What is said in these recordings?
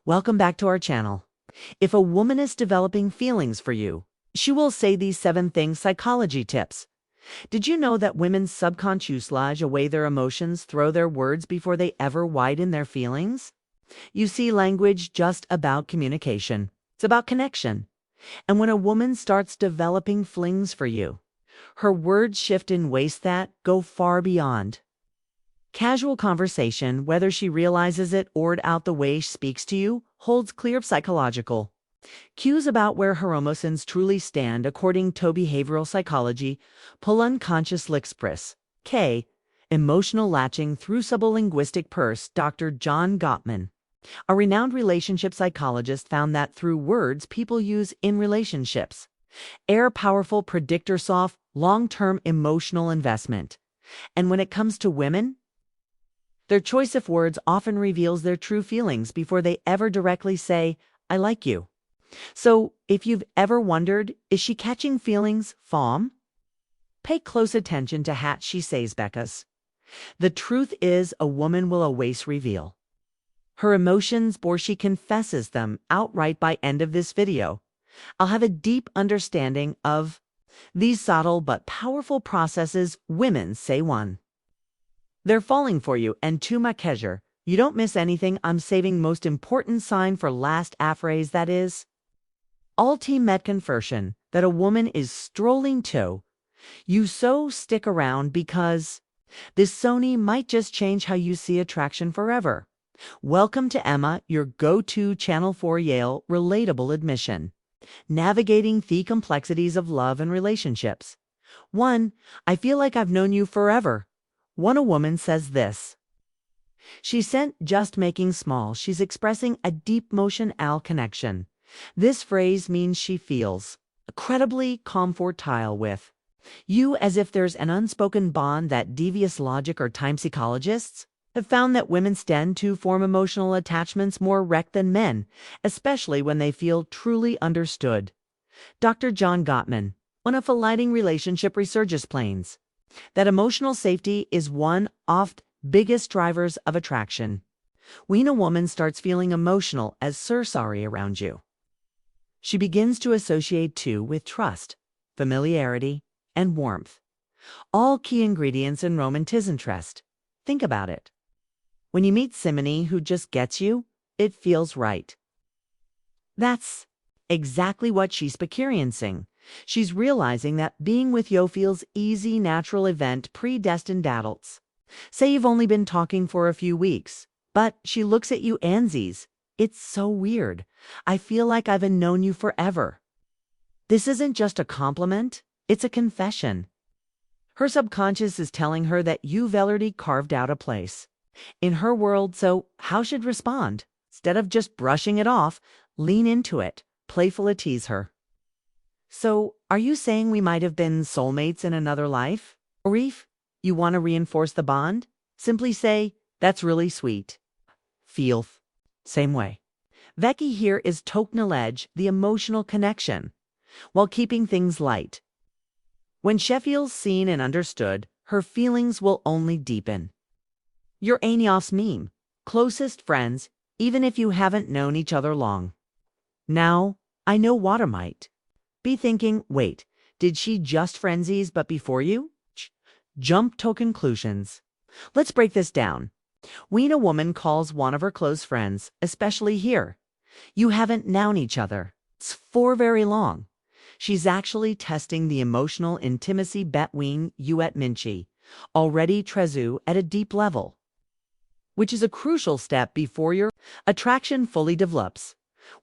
Welcome back to our channel. If a woman is developing feelings for you, she will say these 7 things psychology tips. Did you know that women's subconscious lodge away their emotions, throw their words before they ever widen their feelings? You see, language just about communication. It's about connection. And when a woman starts developing flings for you, her words shift in ways that go far beyond casual conversation, whether she realizes it or out the way she speaks to you, holds clear psychological cues about where her emotions truly stand, according to behavioral psychology. Pull unconscious express. K. Emotional latching through sublinguistic purse. Dr. John Gottman, a renowned relationship psychologist, found that through words people use in relationships, air powerful predictor soft long-term emotional investment. And when it comes to women, their choice of words often reveals their true feelings before they ever directly say, "I like you." So, if you've ever wondered, is she catching feelings, fom? Pay close attention to hat she says Becca's. The truth is, a woman will always reveal her emotions before she confesses them outright. By end of this video, I'll have a deep understanding of these subtle but powerful processes women say. 1. They're falling for you, and to my pleasure, you don't miss anything. I'm saving most important sign for last. A phrase that is ultimate confession that a woman is strolling to you, so stick around because this Sony might just change how you see attraction forever. Welcome to Emma, your go-to channel for Yale relatable admission, navigating the complexities of love and relationships. 1. I feel like I've known you forever. When a woman says this, she sent just making small, she's expressing a deep emotional connection. This phrase means she feels incredibly comfortable with you, as if there's an unspoken bond. That devious logic or time psychologists have found that women tend to form emotional attachments more direct than men, especially when they feel truly understood. Dr. John Gottman, one of the leading relationship researchers, explains that emotional safety is one of the biggest drivers of attraction. When a woman starts feeling emotional as sorry around you, she begins to associate two with trust, familiarity, and warmth, all key ingredients in romantic interest. Think about it. When you meet somebody who just gets you, it feels right. That's exactly what she's experiencing. She's realizing that being with you feels easy, natural event, predestined. Adults say you've only been talking for a few weeks, but she looks at you and says, "It's so weird. I feel like I've known you forever." This isn't just a compliment, it's a confession. Her subconscious is telling her that you've already carved out a place in her world, so how should respond? Instead of just brushing it off, lean into it, playfully tease her. "So, are you saying we might have been soulmates in another life? Or if you want to reinforce the bond, simply say, 'That's really sweet.' Feel same way." Becky here is acknowledge the emotional connection while keeping things light. When she feels seen and understood, her feelings will only deepen. Your Anios meme, closest friends, even if you haven't known each other long. Now, I know water might be thinking, wait, did she just frenzies but before you? Jump to conclusions. Let's break this down. When a woman calls one of her close friends, especially here, you haven't known each other for very long, she's actually testing the emotional intimacy between you at Minchi, already trezu at a deep level, which is a crucial step before your attraction fully develops.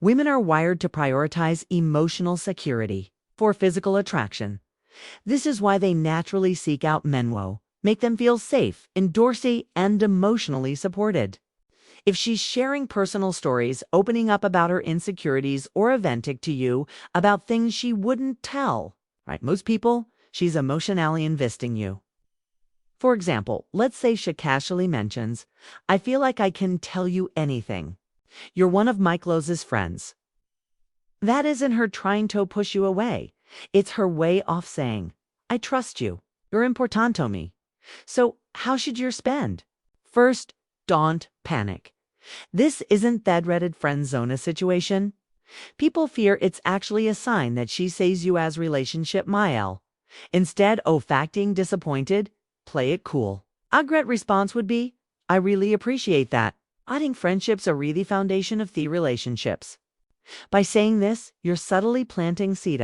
Women are wired to prioritize emotional security for physical attraction. This is why they naturally seek out men who make them feel safe, endorsed, and emotionally supported. If she's sharing personal stories, opening up about her insecurities, or venting to you about things she wouldn't tell, right? Most people, she's emotionally investing you. For example, let's say she casually mentions, "I feel like I can tell you anything. You're one of my closest friends." That isn't her trying to push you away. It's her way of saying, "I trust you. You're important to me." So how should you spend? First, don't panic. This isn't that Reddit friend zone situation. People fear it's actually a sign that she sees you as relationship Mael. Instead of acting disappointed, play it cool. A great response would be, I really appreciate that. I think friendships are really the foundation of the relationships. By saying this, you're subtly planting seed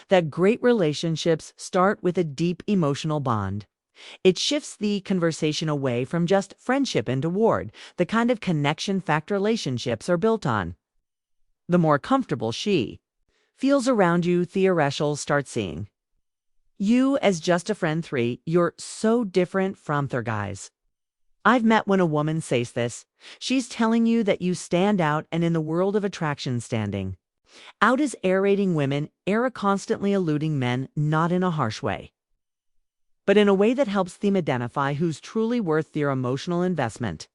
that great relationships start with a deep emotional bond. It shifts the conversation away from just friendship and toward the kind of connection fact relationships are built on. The more comfortable she feels around you, the Rachel starts seeing you as just a friend. 3. You're so different from their guys. I've met when a woman says this. She's telling you that you stand out and in the world of attraction standing out as aerating women, era constantly eluding men, not in a harsh way, but in a way that helps them identify who's truly worth their emotional investment.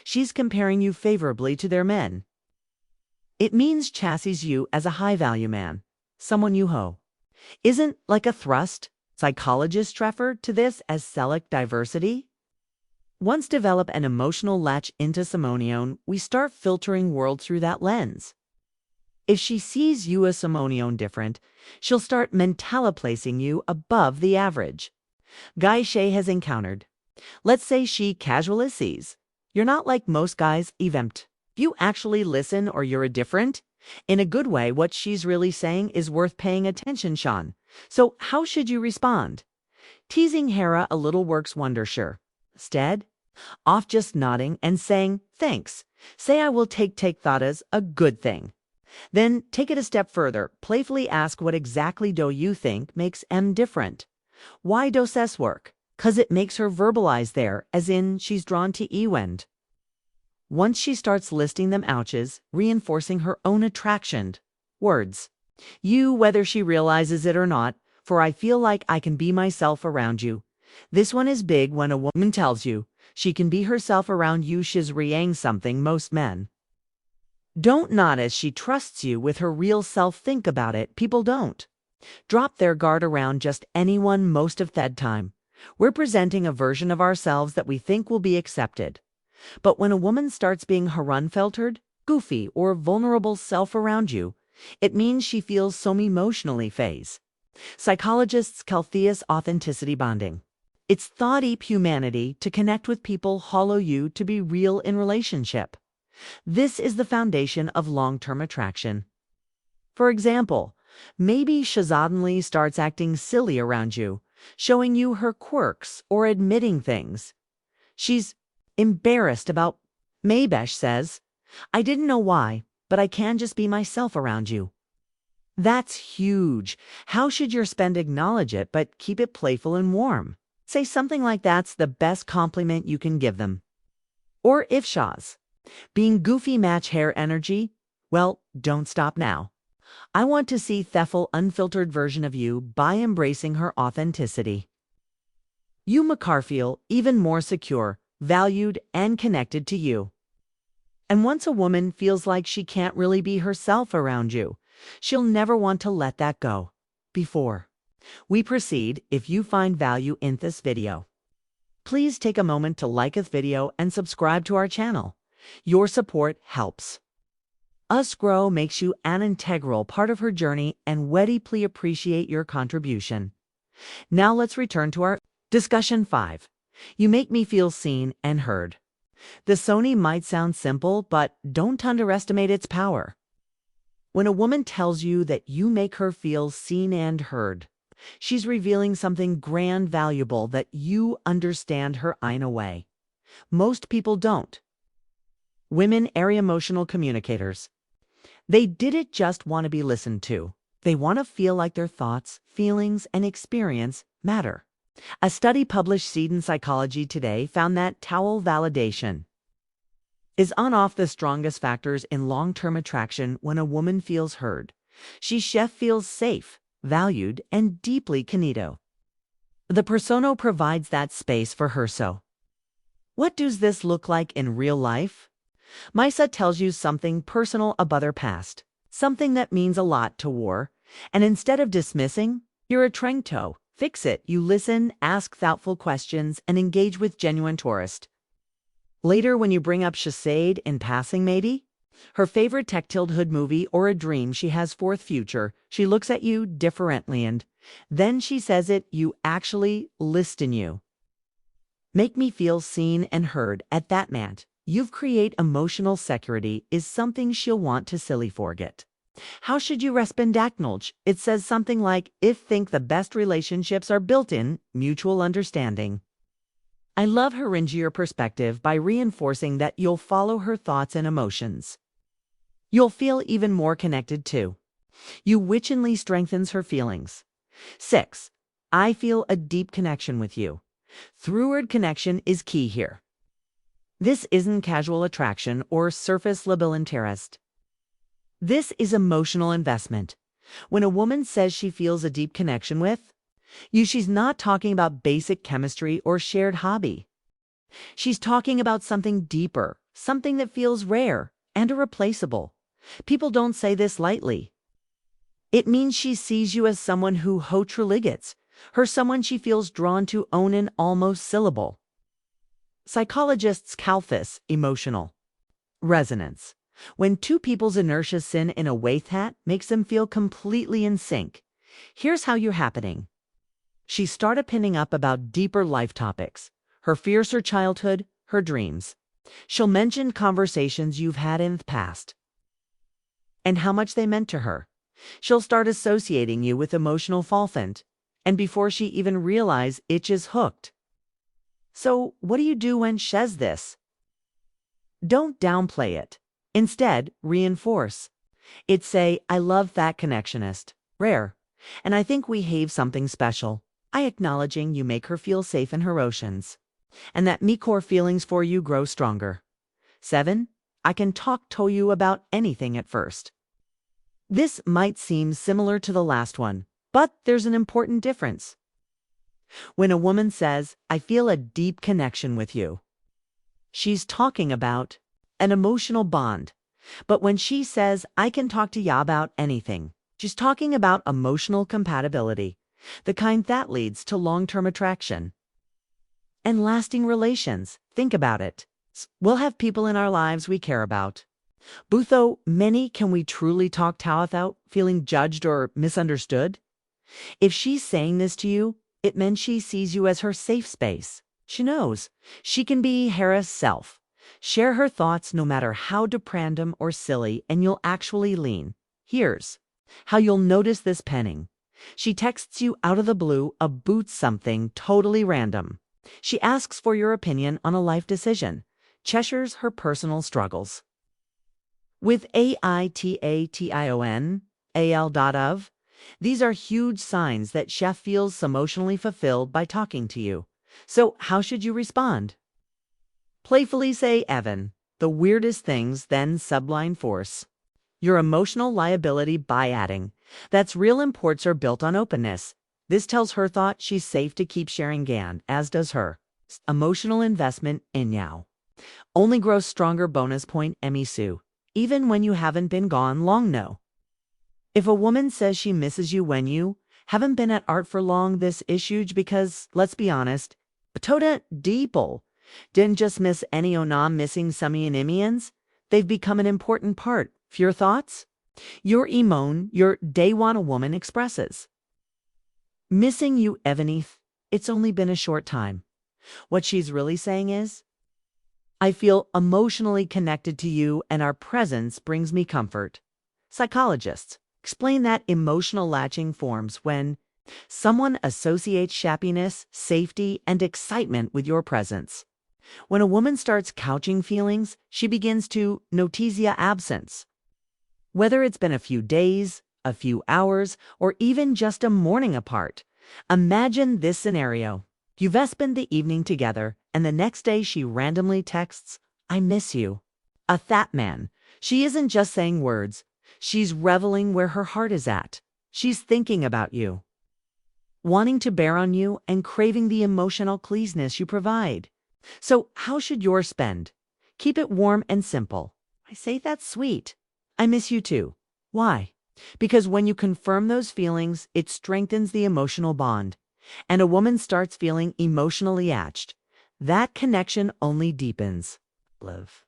She's comparing you favorably to their men. It means chassis you as a high-value man, someone you hoe. Isn't like a thrust. Psychologists refer to this as select diversity. Once develop an emotional latch into Simonion, we start filtering world through that lens. If she sees you as Simonion different, she'll start mentally placing you above the average guy she has encountered. Let's say she casually sees you're not like most guys event. You actually listen or you're a different. In a good way, what she's really saying is worth paying attention, Sean. So how should you respond? Teasing Hera a little works wonder, sure. Instead, off just nodding and saying, thanks. Say I will take thought as a good thing. Then take it a step further. Playfully ask what exactly do you think makes M different? Why does this work? 'Cause it makes her verbalize there, as in she's drawn to Ewend. Once she starts listing them ouches, reinforcing her own attraction. Words. You, whether she realizes it or not, for I feel like I can be myself around you. This one is big when a woman tells you she can be herself around you. She's reang something most men don't nod as she trusts you with her real self. Think about it. People don't drop their guard around just anyone most of that time. We're presenting a version of ourselves that we think will be accepted. But when a woman starts being her unfiltered, goofy, or vulnerable self around you, it means she feels so emotionally phase. Psychologists call this authenticity bonding. It's thought deep humanity to connect with people hollow you to be real in relationship. This is the foundation of long-term attraction. For example, maybe she suddenly starts acting silly around you, showing you her quirks or admitting things she's embarrassed about. Maybe she says, I didn't know why, but I can just be myself around you. That's huge. How should your spend acknowledge it but keep it playful and warm? Say something like that's the best compliment you can give them. Or if Shaw's being goofy match hair energy, well, don't stop now. I want to see Theffel unfiltered version of you by embracing her authenticity. You feel even more secure, valued, and connected to you. And once a woman feels like she can't really be herself around you, she'll never want to let that go. Before we proceed, if you find value in this video, please take a moment to like this video and subscribe to our channel. Your support helps us grow, makes you an integral part of her journey, and we deeply appreciate your contribution. Now let's return to our discussion 5. You make me feel seen and heard. The Sony might sound simple, but don't underestimate its power. When a woman tells you that you make her feel seen and heard, she's revealing something grand, valuable, that you understand her in a way most people don't. Women are emotional communicators. They didn't just want to be listened to. They want to feel like their thoughts, feelings, and experience matter. A study published in Psychology Today found that towel validation is on off the strongest factors in long-term attraction. When a woman feels heard, she feels safe, valued, and deeply connected. The persona provides that space for her. So what does this look like in real life? Misa tells you something personal about her past, something that means a lot to her, and instead of dismissing, you're trying to fix it. You listen, ask thoughtful questions, and engage with genuine tourist. Later, when you bring up Shazade in passing, maybe her favorite tactile hood movie or a dream she has fourth future, she looks at you differently and then she says it, you actually listen you. Make me feel seen and heard at that mat. You've create emotional security is something she'll want to silly forget. How should you respond acknowledge? It says something like, if think the best relationships are built in mutual understanding. I love her ringier perspective by reinforcing that you'll follow her thoughts and emotions. You'll feel even more connected too. You witchingly strengthens her feelings. 6. I feel a deep connection with you. Through-word connection is key here. This isn't casual attraction or surface level interest. This is emotional investment. When a woman says she feels a deep connection with you, she's not talking about basic chemistry or shared hobby. She's talking about something deeper, something that feels rare and irreplaceable. People don't say this lightly. It means she sees you as someone who hotriligates, her someone she feels drawn to own an almost syllable. Psychologists call this emotional resonance. When two people's inertia sin in a way that makes them feel completely in sync. Here's how you're happening. She started pinning up about deeper life topics, her fears, her childhood, her dreams. She'll mention conversations you've had in the past and how much they meant to her. She'll start associating you with emotional fulfillment, and before she even realizes it is hooked. So what do you do when she says this? Don't downplay it. Instead, reinforce. It say, I love that connectionist. Rare. And I think we have something special. I acknowledging you make her feel safe in her oceans. And that me core feelings for you grow stronger. 7. I can talk to you about anything at first. This might seem similar to the last one, but there's an important difference. When a woman says, I feel a deep connection with you, she's talking about an emotional bond. But when she says, I can talk to ya about anything, she's talking about emotional compatibility, the kind that leads to long-term attraction and lasting relations. Think about it. We'll have people in our lives we care about. But though many can we truly talk to without feeling judged or misunderstood? If she's saying this to you, it means she sees you as her safe space. She knows she can be her self. Share her thoughts no matter how random or silly, and you'll actually lean. Here's how you'll notice this penning. She texts you out of the blue about something totally random. She asks for your opinion on a life decision. Cheshires her personal struggles. With aitation, al.of, these are huge signs that chef feels emotionally fulfilled by talking to you. So how should you respond? Playfully say, Evan, the weirdest things, then subline force your emotional liability by adding, that's real imports are built on openness. This tells her thought she's safe to keep sharing GAN, as does her. Emotional investment in now only grows stronger. Bonus point, Emisu. Even when you haven't been gone long, no. If a woman says she misses you when you haven't been at art for long, this is huge because, let's be honest, Toda Deeple didn't just miss any onam missing some Imians. They've become an important part of your thoughts, your emotion, your day one a woman expresses. Missing you, Evanith, it's only been a short time. What she's really saying is, I feel emotionally connected to you and our presence brings me comfort. Psychologists explain that emotional latching forms when someone associates happiness, safety, and excitement with your presence. When a woman starts couching feelings, she begins to noticia absence. Whether it's been a few days, a few hours, or even just a morning apart, imagine this scenario. You've spent the evening together, and the next day she randomly texts, I miss you. A that man. She isn't just saying words. She's reveling where her heart is at. She's thinking about you, wanting to bear on you, and craving the emotional closeness you provide. So how should yours spend? Keep it warm and simple. I say that's sweet. I miss you too. Why? Because when you confirm those feelings, it strengthens the emotional bond. And a woman starts feeling emotionally attached. That connection only deepens. Live.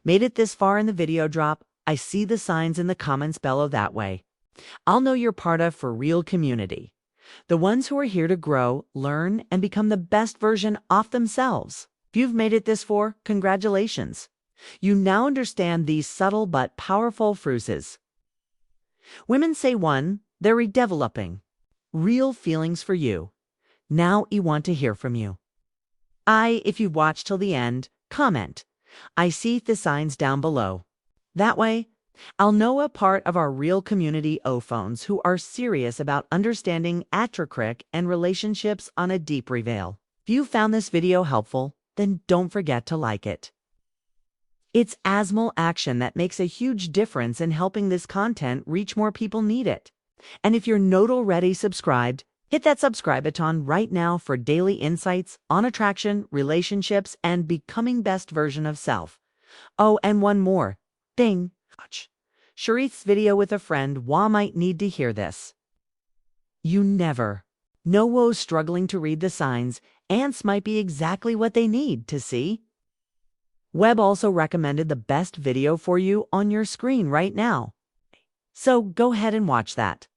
Made it this far in the video drop? I see the signs in the comments below that way. I'll know you're part of for real community. The ones who are here to grow, learn, and become the best version of themselves. If you've made it this far, congratulations. You now understand these subtle but powerful phrases. Women say one, they're redeveloping. Real feelings for you. Now you want to hear from you. If you've watched till the end, comment. I see the signs down below. That way, I'll know a part of our real community O-phones who are serious about understanding heartache and relationships on a deep level. If you found this video helpful, then don't forget to like it. It's small action that makes a huge difference in helping this content reach more people need it. And if you're not already subscribed, hit that subscribe button right now for daily insights on attraction, relationships, and becoming best version of self. Oh, and one more thing. Sharice's video with a friend might need to hear this. You never know who's struggling to read the signs. Ants might be exactly what they need to see. Webb also recommended the best video for you on your screen right now. So go ahead and watch that.